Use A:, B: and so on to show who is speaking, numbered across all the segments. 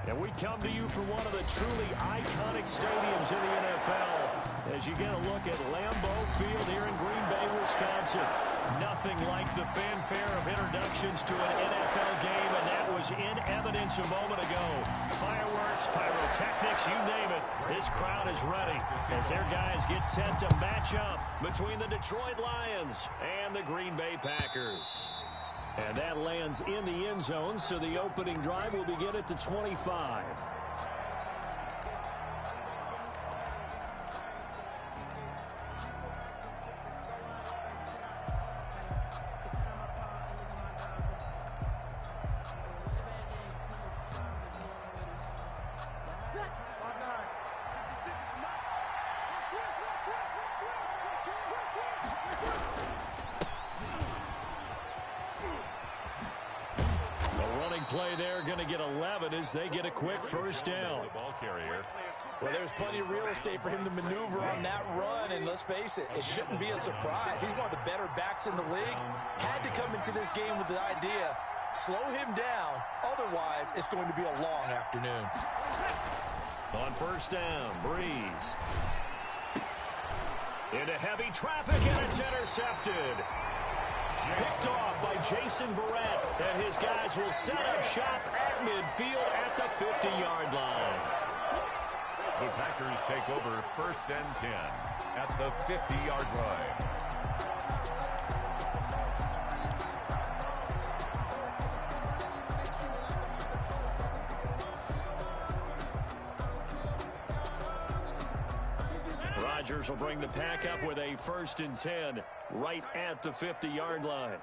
A: And we come to you from one of the truly iconic stadiums in the NFL as you get a look at Lambeau Field here in Green Bay, Wisconsin. Nothing like the fanfare of introductions to an NFL game, and that was in evidence a moment ago. Fireworks, pyrotechnics, you name it. This crowd is ready as their guys get set to match up between the Detroit Lions and the Green Bay Packers. And that lands in the end zone, so the opening drive will begin at the 25. Play there, going to get 11 as they get a quick first down.
B: Well, there's plenty of real estate for him to maneuver on that run, and let's face it, it shouldn't be a surprise. He's one of the better backs in the league. Had to come into this game with the idea, slow him down, otherwise it's going to be a long afternoon.
A: On first down, Breeze. Into heavy traffic, and it's intercepted. Picked off by Jason Verrett, and his guys will set up shop at midfield at the 50-yard line.
C: The Packers take over 1st and 10 at the 50-yard line.
A: Rodgers will bring the pack up with a 1st and 10 right at the 50-yard line.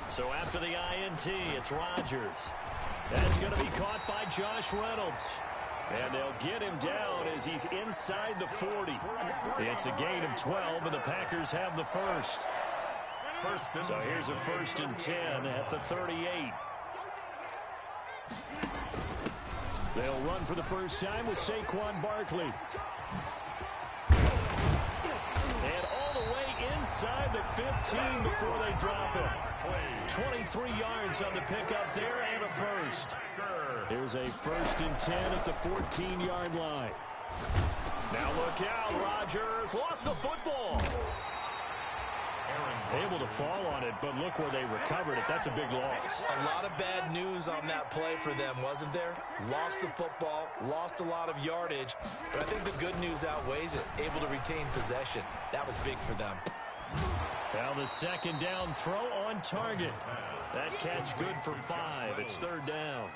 A: So after the INT, it's Rodgers. That's going to be caught by Josh Reynolds. And they'll get him down as he's inside the 40. It's a gain of 12, and the Packers have the first. So here's a 1st and 10 at the 38. They'll run for the first time with Saquon Barkley. And all the way inside the 15 before they drop it. 23 yards on the pickup there and a first. Here's a 1st and 10 at the 14-yard line. Now look out, Rodgers lost the football. Able to fall on it, but look where they recovered it. That's a big loss.
B: A lot of bad news on that play for them, wasn't there? Lost the football, lost a lot of yardage, but I think the good news outweighs it. Able to retain possession. That was big for them.
A: Now the 2nd down throw on target. That catch good for 5. It's 3rd down.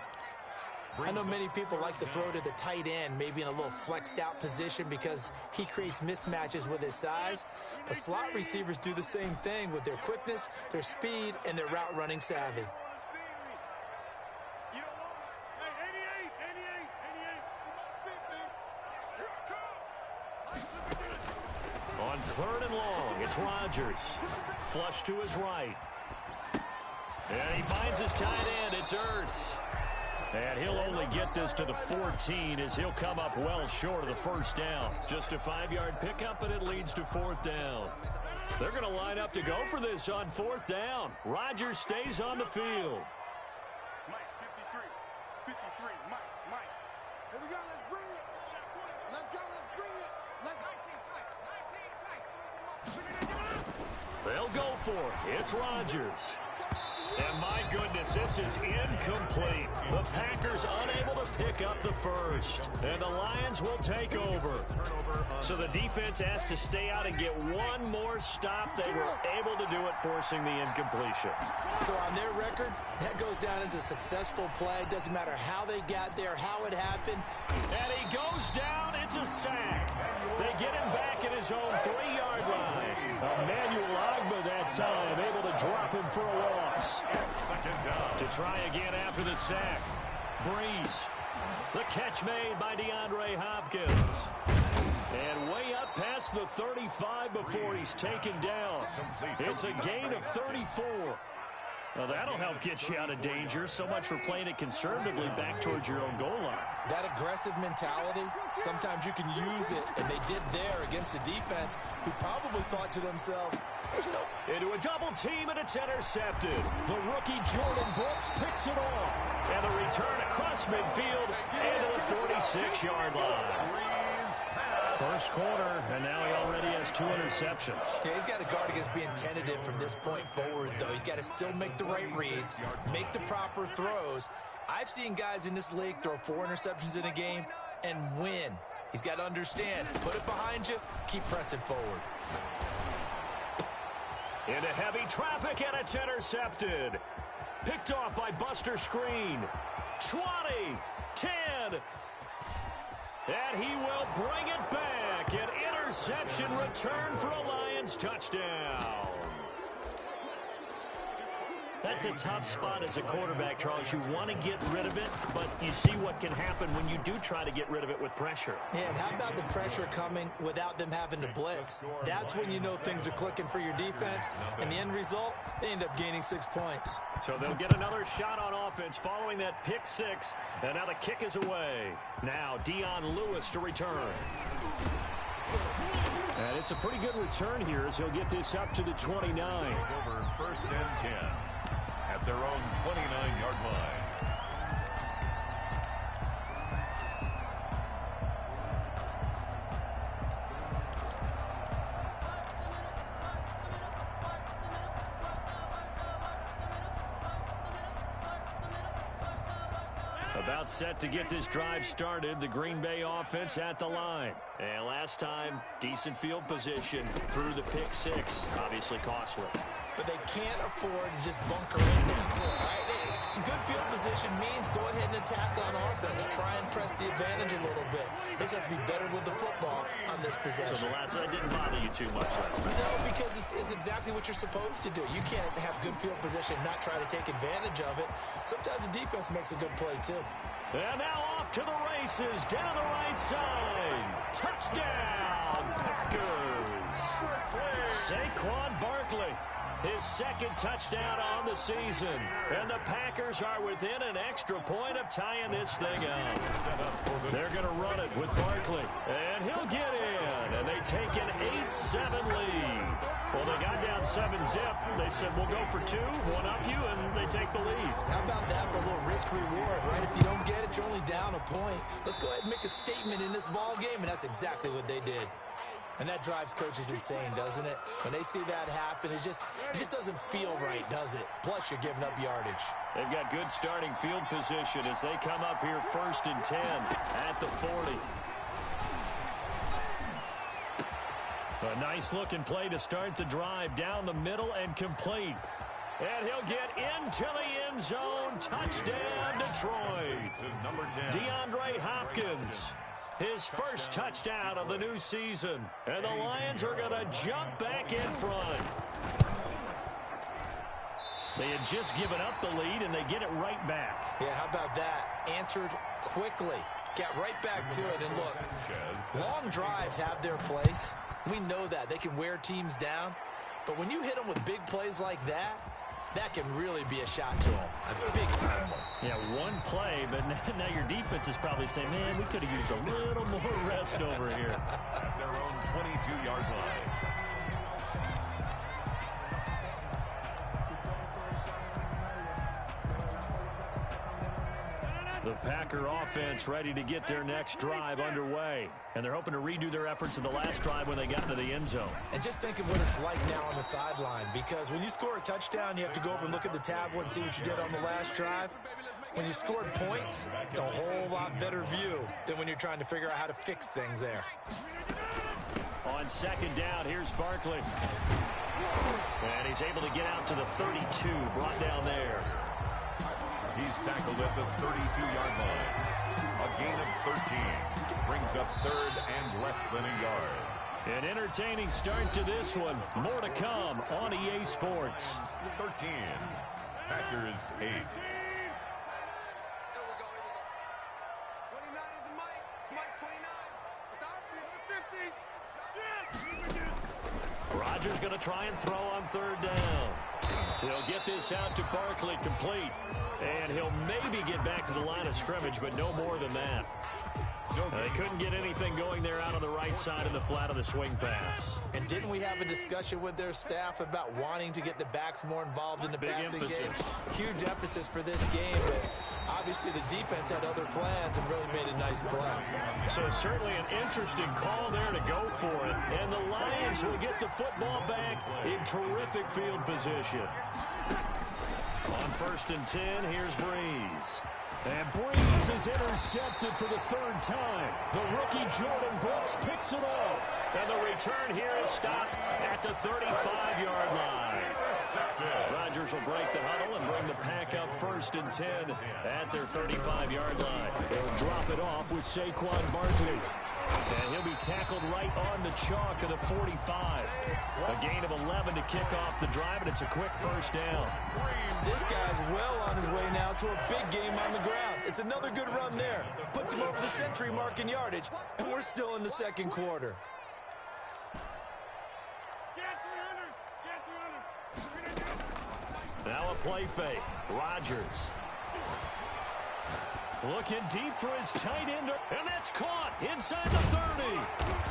B: I know many people like to throw to the tight end, maybe in a little flexed out position because he creates mismatches with his size. But slot receivers do the same thing with their quickness, their speed, and their route running savvy.
A: On 3rd and long, it's Rodgers. Flush to his right. And he finds his tight end. It's Ertz. And he'll only get this to the 14 as he'll come up well short of the first down. Just a 5-yard pickup, and it leads to 4th down. They're going to line up to go for this on 4th down. Rodgers stays on the field.
D: Mike, 53, Mike. Here we go, let's bring it. Let's go, let's bring it.
A: They'll go for it. It's Rodgers. And my goodness, this is incomplete. The Packers unable to pick up the first. And the Lions will take over. So the defense has to stay out and get one more stop. They were able to do it, forcing the incompletion.
B: So on their record, that goes down as a successful play. Doesn't matter how they got there, how it happened.
A: And he goes down. It's a sack. They get him back at his own 3-yard line. Emmanuel Ogbah that time able to drop him for a loss. To try again after the sack. Breeze. The catch made by DeAndre Hopkins. And way up past the 35 before he's taken down. It's a gain of 34. Well, that'll help get you out of danger. So much for playing it conservatively back towards your own goal line.
B: That aggressive mentality, sometimes you can use it, and they did there against a defense who probably thought to themselves, there's no...
A: Into a double team, and it's intercepted. The rookie Jordan Brooks picks it off. And the return across midfield into the 46-yard line. First quarter, and now he already has 2 interceptions.
B: Yeah, he's got to guard against being tentative from this point forward, though. He's got to still make the right reads, make the proper throws. I've seen guys in this league throw 4 interceptions in a game and win. He's got to understand, put it behind you, keep pressing forward.
A: Into heavy traffic, and it's intercepted. Picked off by Buster Screen. 20, 10, and he will bring it back. An interception return for a Lions touchdown. That's a tough spot as a quarterback, Charles. You want to get rid of it, but you see what can happen when you do try to get rid of it with pressure.
B: Yeah, and how about the pressure coming without them having to blitz? That's when you know things are clicking for your defense, and the end result, they end up gaining 6 points.
A: So they'll get another shot on offense following that pick 6, and now the kick is away. Now Dion Lewis to return. And it's a pretty good return here as he'll get this up to the 29.
C: Over first and 10 at their own 29-yard line.
A: About set to get this drive started. The Green Bay offense at the line. And last time, decent field position through the pick 6. Obviously costly.
B: But they can't afford to just bunker in now. Right? Good field position means go ahead and attack on offense. Try and press the advantage a little bit. They just have to be better with the football on this possession.
A: So the last one didn't bother you too much.
B: No, because it's exactly what you're supposed to do. You can't have good field position and not try to take advantage of it. Sometimes the defense makes a good play, too.
A: And now off to the races, down the right side. Touchdown, Packers. Saquon Barkley, his second touchdown on the season. And the Packers are within an extra point of tying this thing up. They're going to run it with Barkley. And he'll get in. And they take an 8-7 lead. Well, they got down 7-zip. They said, we'll go for 2, one up you, and they take the lead.
B: How about that for a little risk-reward, right? If you don't get it, you're only down a point. Let's go ahead and make a statement in this ball game, and that's exactly what they did. And that drives coaches insane, doesn't it? When they see that happen, it just doesn't feel right, does it? Plus, you're giving up yardage.
A: They've got good starting field position as they come up here first and 10 at the 40. A nice-looking play to start the drive down the middle and complete. And he'll get into the end zone. Touchdown, Detroit.
C: Number 10.
A: DeAndre Hopkins. His first touchdown of the new season. And the Lions are going to jump back in front. They had just given up the lead, and they get it right back.
B: Yeah, how about that? Answered quickly. Got right back to it. And look, long drives have their place. We know that. They can wear teams down. But when you hit them with big plays like that, that can really be a shot to them. A big-time one.
A: Yeah, one play, but now your defense is probably saying, man, we could have used a little more rest over here.
C: At their own 22-yard line.
A: The Packer offense ready to get their next drive underway. And they're hoping to redo their efforts in the last drive when they got into the end zone.
B: And just think of what it's like now on the sideline, because when you score a touchdown, you have to go over and look at the tablet and see what you did on the last drive. When you scored points, it's a whole lot better view than when you're trying to figure out how to fix things there.
A: On second down, here's Barkley. And he's able to get out to the 32, brought down there.
C: He's tackled at the 32-yard line. A gain of 13. Brings up third and less than a yard.
A: An entertaining start to this one. More to come on EA Sports.
C: 13. Packers 8.
A: Rodgers going to try and throw on third down. He'll get this out to Barkley, complete. And he'll maybe get back to the line of scrimmage, but no more than that. They couldn't get anything going there out on the right side of the flat of the swing pass.
B: And didn't we have a discussion with their staff about wanting to get the backs more involved in the passing game? Huge emphasis for this game, but obviously the defense had other plans and really made a nice play.
A: So certainly an interesting call there to go for it. And the Lions will get the football back in terrific field position. On 1st and 10, here's Breeze. And Breeze is intercepted for the third time. The rookie Jordan Brooks picks it up. And the return here is stopped at the 35-yard line. Rodgers will break the huddle and bring the pack up 1st and 10 at their 35-yard line. They'll drop it off with Saquon Barkley. And he'll be tackled right on the chalk of the 45. A gain of 11 to kick off the drive, and it's a quick first down.
B: This guy's well on his way now to a big game on the ground. It's another good run there. Puts him over the century mark in yardage, and we're still in the second quarter.
A: Now a play fake. Rodgers. Looking deep for his tight end, and that's caught inside the 30.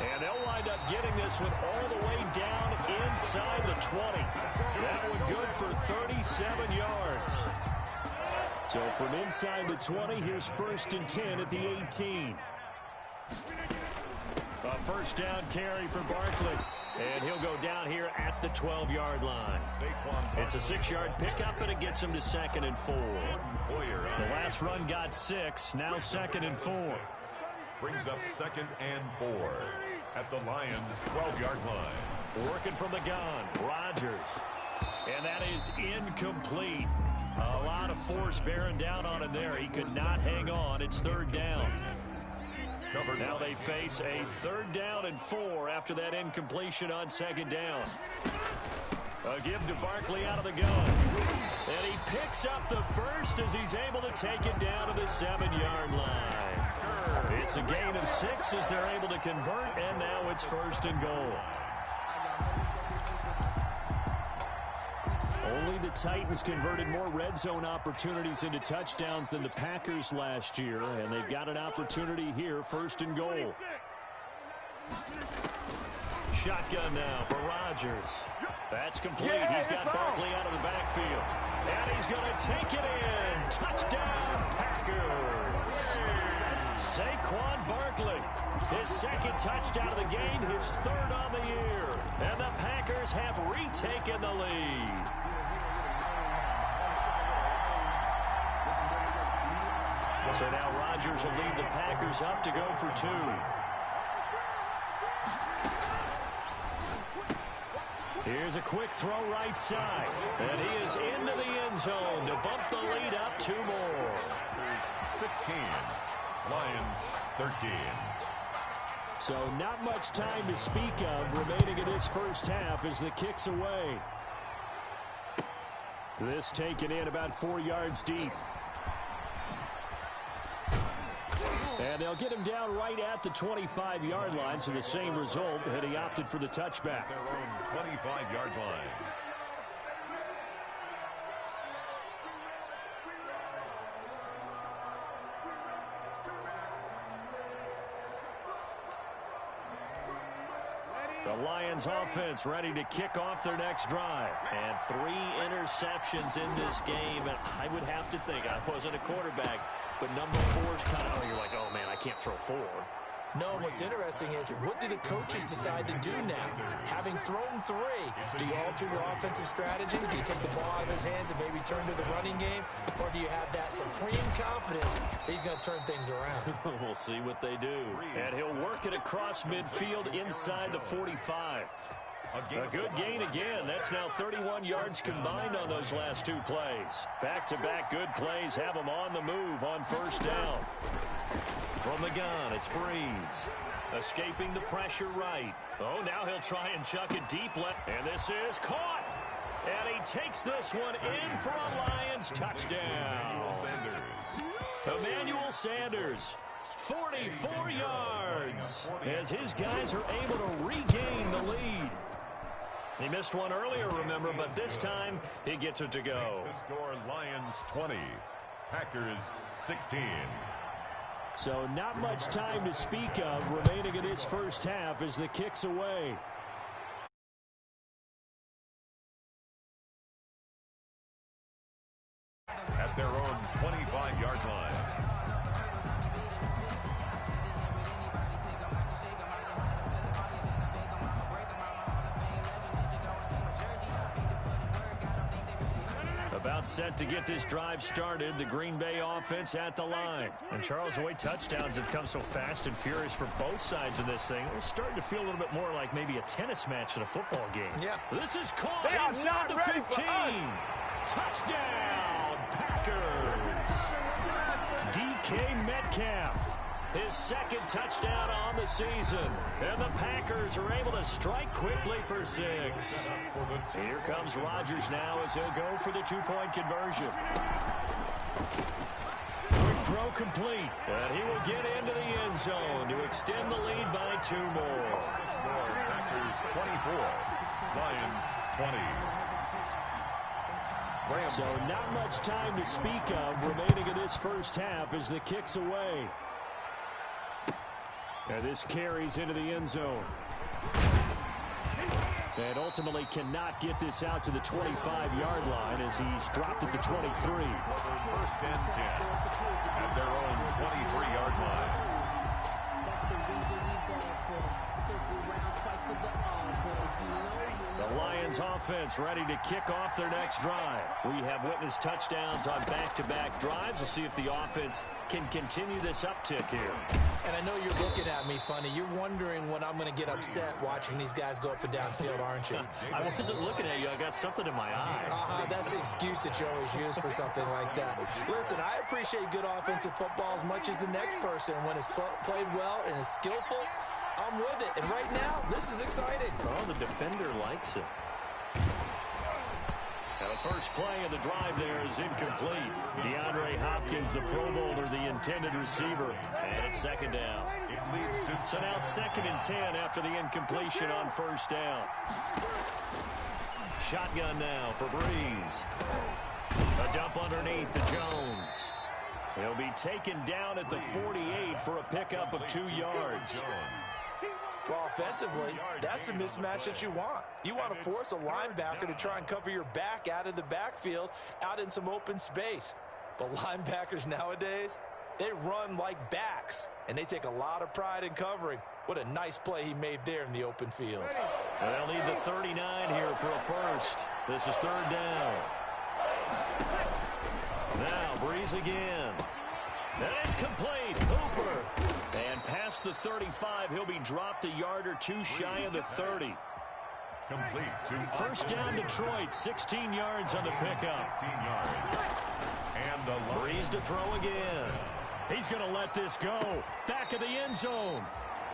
A: And they'll wind up getting this one all the way down inside the 20. That one good for 37 yards. So from inside the 20, here's 1st and 10 at the 18. A first down carry for Barkley. And he'll go down here at the 12-yard line. It's a 6-yard pickup, and it gets him to 2nd and 4. The last run got 6, now 2nd and 4.
C: Brings up 2nd and 4 at the Lions' 12-yard line.
A: Working from the gun, Rodgers. And that is incomplete. A lot of force bearing down on him there. He could not hang on. It's 3rd down. Now they face a 3rd down and 4 after that incompletion on 2nd down. A give to Barkley out of the gun. And he picks up the first as he's able to take it down to the 7-yard line. It's a gain of 6 as they're able to convert, and now it's 1st and goal. Only the Titans converted more red zone opportunities into touchdowns than the Packers last year, and they've got an opportunity here, 1st and goal. Shotgun now for Rodgers. That's complete. He's got Barkley out of the backfield. And he's going to take it in. Touchdown, Packers. Saquon Barkley. His 2nd touchdown of the game, his 3rd on the year. And the Packers have retaken the lead. So now Rodgers will lead the Packers up to go for 2. Here's a quick throw right side. And he is into the end zone to bump the lead up 2 more.
C: 16. Lions 13.
A: So not much time to speak of remaining in this first half as the kick's away. This taken in about 4 yards deep. And they'll get him down right at the 25-yard line, so the same result, and he opted for the touchback.
C: Their own 25-yard line.
A: The Lions offense ready to kick off their next drive. And 3 interceptions in this game. And I would have to think, I wasn't a quarterback, but number 4 is kind of, you're like, oh man, I can't throw 4.
B: No, what's interesting is, what do the coaches decide to do now? Having thrown 3, do you alter your offensive strategy? Do you take the ball out of his hands and maybe turn to the running game? Or do you have that supreme confidence that he's going to turn things around?
A: We'll see what they do. And he'll work it across midfield inside the 45. A good gain again. That's now 31 yards combined on those last 2 plays. Back-to-back good plays have them on the move on 1st down. From the gun, it's Breeze. Escaping the pressure right. Oh, now he'll try and chuck it deep left. And this is caught. And he takes this one in for a Lions touchdown. Emmanuel Sanders. 44 yards as his guys are able to regain the lead. He missed one earlier, remember, but this time he gets it to go.
C: The score, Lions 20, Packers 16.
A: So not much time to speak of remaining in this first half as the kick's away.
C: At their own 25-yard line.
A: About set to get this drive started, the Green Bay offense at the line. And Charles, the way touchdowns have come so fast and furious for both sides of this thing, it's starting to feel a little bit more like maybe a tennis match at a football game.
B: Yeah.
A: This is caught inside the 15. Touchdown, Packers. DK Metcalf, his second touchdown on the season. And the Packers are able to strike quickly for 6. Here comes Rodgers now as he'll go for the two-point conversion. Quick throw complete. And he will get into the end zone to extend the lead by 2 more.
C: Packers 24, Lions 20.
A: So not much time to speak of remaining in this first half as the kick's away. And this carries into the end zone. And ultimately cannot get this out to the 25-yard line as he's dropped at the 23.
C: First and 10 at their own 23-yard line.
A: The Lions offense ready to kick off their next drive. We have witnessed touchdowns on back-to-back drives. We'll see if the offense can continue this uptick here.
B: And I know you're looking at me funny. You're wondering when I'm going to get upset watching these guys go up and down field, aren't you?
A: I wasn't looking at you. I got something in my eye.
B: That's the excuse that you always use for something like that. Listen, I appreciate good offensive football as much as the next person. When it's played well and is skillful, I'm with it. And right now, this is exciting.
A: Oh, the defender likes it. Now the first play of the drive there is incomplete. DeAndre Hopkins, the Pro Bowler, the intended receiver. And it's second down. So now 2nd and 10 after the incompletion on first down. Shotgun now for Breeze. A dump underneath to Jones. He'll be taken down at the 48 for a pickup of 2 yards.
B: Well, offensively, that's the mismatch that you want. You want to force a linebacker to try and cover your back out of the backfield, out in some open space. But linebackers nowadays, they run like backs, and they take a lot of pride in covering. What a nice play he made there in the open field.
A: They'll need the 39 here for a first. This is 3rd down. Now Breeze again. And it's complete. Hooper. And past the 35, he'll be dropped a yard or 2 shy of the 30.
C: Complete to
A: First down Detroit, 16 yards on the pickup.
C: 16 yards. And the
A: Breeze to throw again. He's going to let this go. Back of the end zone.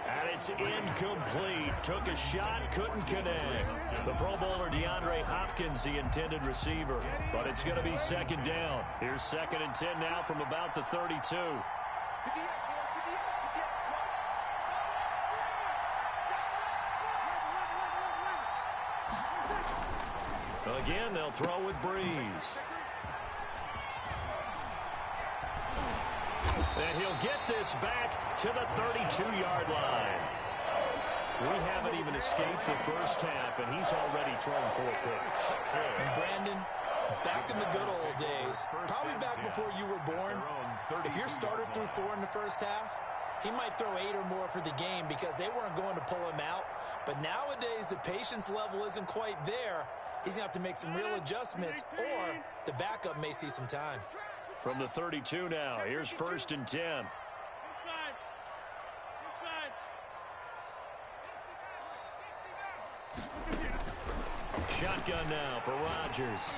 A: And it's incomplete. Took a shot, couldn't connect. The Pro Bowler DeAndre Hopkins, the intended receiver. But it's going to be 2nd down. Here's 2nd and 10 now from about the 32. Again, they'll throw with Breeze. And he'll get this back to the 32-yard line. We haven't even escaped the first half, and he's already thrown 4 picks.
B: And Brandon, back in the good old days, probably back before you were born, if your starter threw 4 in the first half, he might throw 8 or more for the game because they weren't going to pull him out. But nowadays, the patience level isn't quite there. He's going to have to make some real adjustments, or the backup may see some time.
A: From the 32 now, here's 1st and 10. Shotgun now for Rodgers.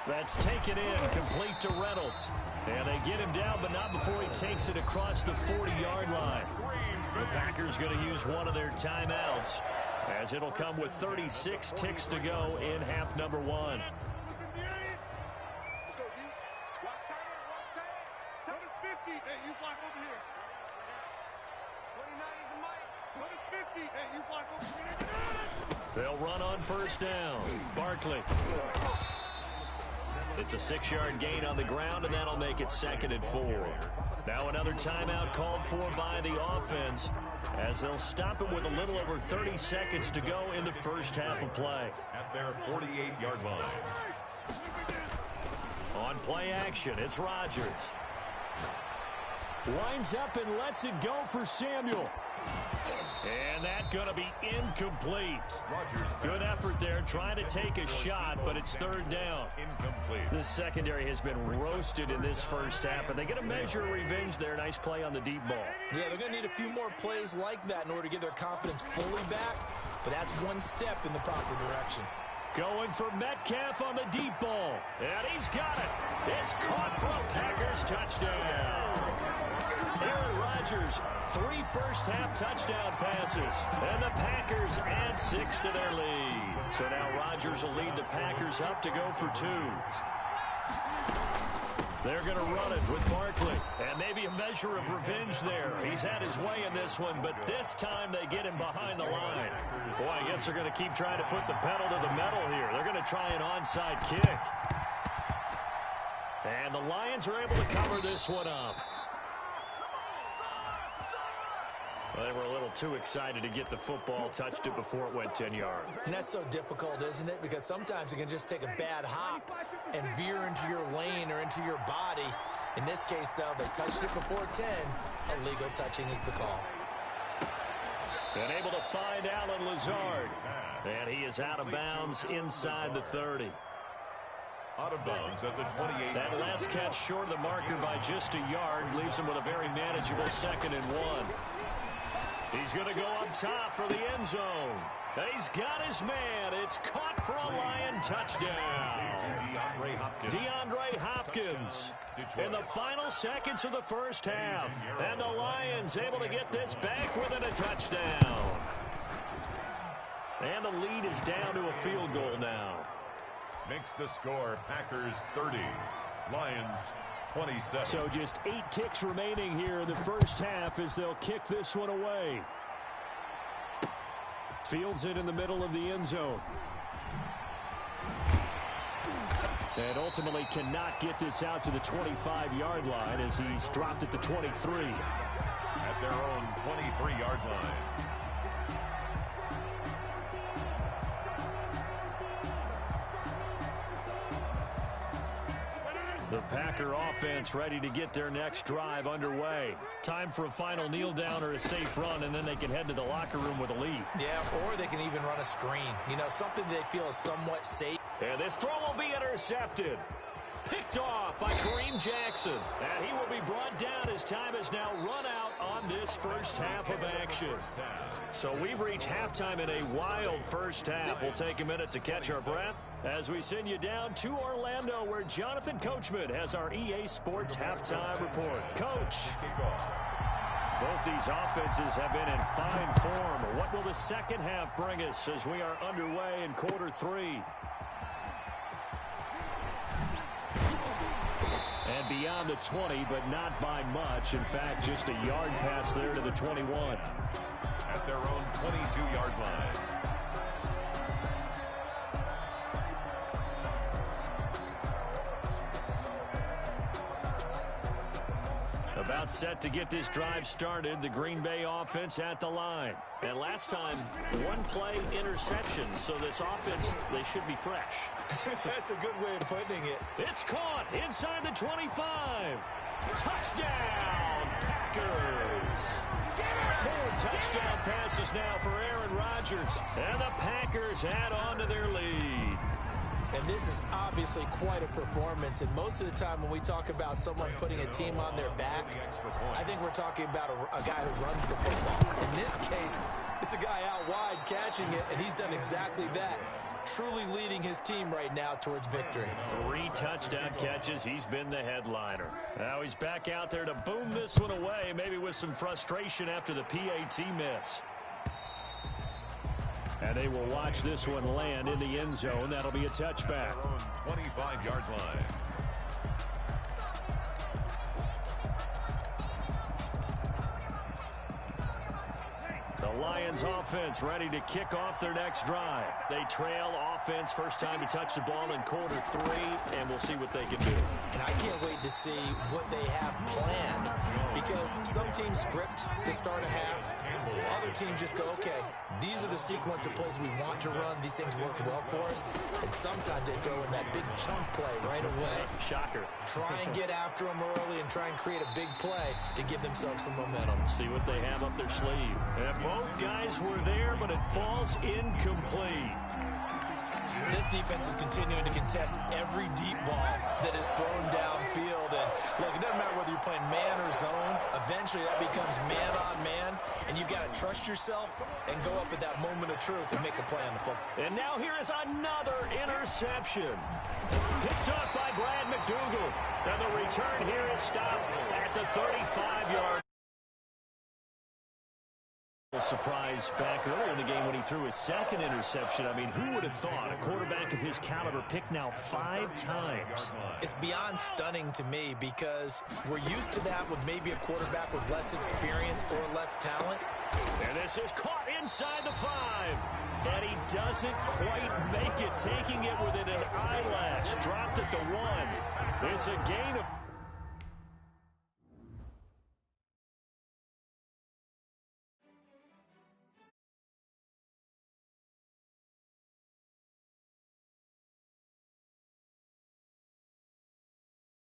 A: That's taken in, complete to Reynolds. And they get him down, but not before he takes it across the 40-yard line. The Packers going to use one of their timeouts, as it'll come with 36 ticks to go in half number 1. They'll run on first down. Barkley. It's a 6-yard gain on the ground, and that'll make it 2nd and 4. Now another timeout called for by the offense as they'll stop it with a little over 30 seconds to go in the first half of play.
C: At their 48-yard line.
A: On play action, it's Rodgers. Winds up and lets it go for Samuel. And that's going to be incomplete.
C: Rodgers.
A: Good effort there trying to take a shot, but it's 3rd down.
C: Incomplete.
A: This secondary has been roasted in this first half, but they get a measure of revenge there. Nice play on the deep ball.
B: Yeah, they're going to need a few more plays like that in order to get their confidence fully back, but that's one step in the proper direction.
A: Going for Metcalf on the deep ball, and he's got it. It's caught for a Packers touchdown. Aaron Rodgers, 3 first-half touchdown passes, and the Packers add 6 to their lead. So now Rodgers will lead the Packers up to go for 2. They're going to run it with Barkley, and maybe a measure of revenge there. He's had his way in this one, but this time they get him behind the line. Boy, I guess they're going to keep trying to put the pedal to the metal here. They're going to try an onside kick. And the Lions are able to cover this one up. Well, they were a little too excited to get the football, touched it before it went 10 yards.
B: And that's so difficult, isn't it? Because sometimes you can just take a bad hop and veer into your lane or into your body. In this case, though, they touched it before 10. Illegal touching is the call.
A: And able to find Allen Lazard. And he is out of bounds inside the 30.
C: Out of bounds at the 28.
A: That last catch short of the marker by just a yard leaves him with a very manageable 2nd and 1. He's going to go up top for the end zone. And he's got his man. It's caught for a Lion touchdown. DeAndre Hopkins in the final seconds of the first half. And the Lions able to get this back within a touchdown. And the lead is down to a field goal now.
C: Makes the score Packers 30, Lions 27.
A: So just 8 ticks remaining here in the first half as they'll kick this one away. Fields it in the middle of the end zone. And ultimately cannot get this out to the 25-yard line as he's dropped at the 23.
C: At their own 23-yard line.
A: The Packer offense ready to get their next drive underway. Time for a final kneel down or a safe run, and then they can head to the locker room with a lead.
B: Yeah, or they can even run a screen. You know, something they feel is somewhat safe.
A: And this throw will be intercepted. Picked off by Kareem Jackson. And he will be brought down as time has now run out on this first half of action. So we've reached halftime in a wild first half. We'll take a minute to catch our breath as we send you down to Orlando, where Jonathan Coachman has our EA Sports halftime report. Coach, both these offenses have been in fine form. What will the second half bring us as we are underway in quarter 3? And beyond the 20, but not by much. In fact, just a yard pass there to the 21.
C: At their own 22-yard line.
A: About set to get this drive started, the Green Bay offense at the line. And last time, 1 play interception, so this offense, they should be fresh.
B: That's a good way of putting it.
A: It's caught inside the 25. Touchdown, Packers. 4 touchdown passes now for Aaron Rodgers. And the Packers add on to their lead.
B: And this is obviously quite a performance. And most of the time when we talk about someone putting a team on their back, I think we're talking about a guy who runs the football. In this case, it's a guy out wide catching it, and he's done exactly that. Truly leading his team right now towards victory.
A: 3 touchdown catches. He's been the headliner. Now he's back out there to boom this one away, maybe with some frustration after the PAT miss. And they will watch this one land in the end zone. That'll be a touchback.
C: 25-yard line.
A: The Lions Lions offense ready to kick off their next drive. They trail offense, first time to touch the ball in quarter 3, and we'll see what they can do.
B: And I can't wait to see what they have planned, because some teams script to start a half. Other teams just go, okay, these are the sequence of plays we want to run. These things worked well for us. And sometimes they throw in that big chunk play right away.
A: Shocker.
B: Try and get after them early and try and create a big play to give themselves some momentum.
A: See what they have up their sleeve. And both guys were there, but it falls incomplete.
B: This defense is continuing to contest every deep ball that is thrown downfield. And look, it doesn't matter whether you're playing man or zone. Eventually that becomes man on man, and you've got to trust yourself and go up at that moment of truth and make a play on the football.
A: And now here is another interception. Picked up by Brad McDougal. And the return here is stopped at the 35-yard. Surprise back earlier in the game when he threw his second interception. I mean, who would have thought a quarterback of his caliber picked now 5 times?
B: It's beyond stunning to me, because we're used to that with maybe a quarterback with less experience or less talent.
A: And this is caught inside the 5. And he doesn't quite make it, taking it within an eyelash. Dropped at the 1. It's a gain of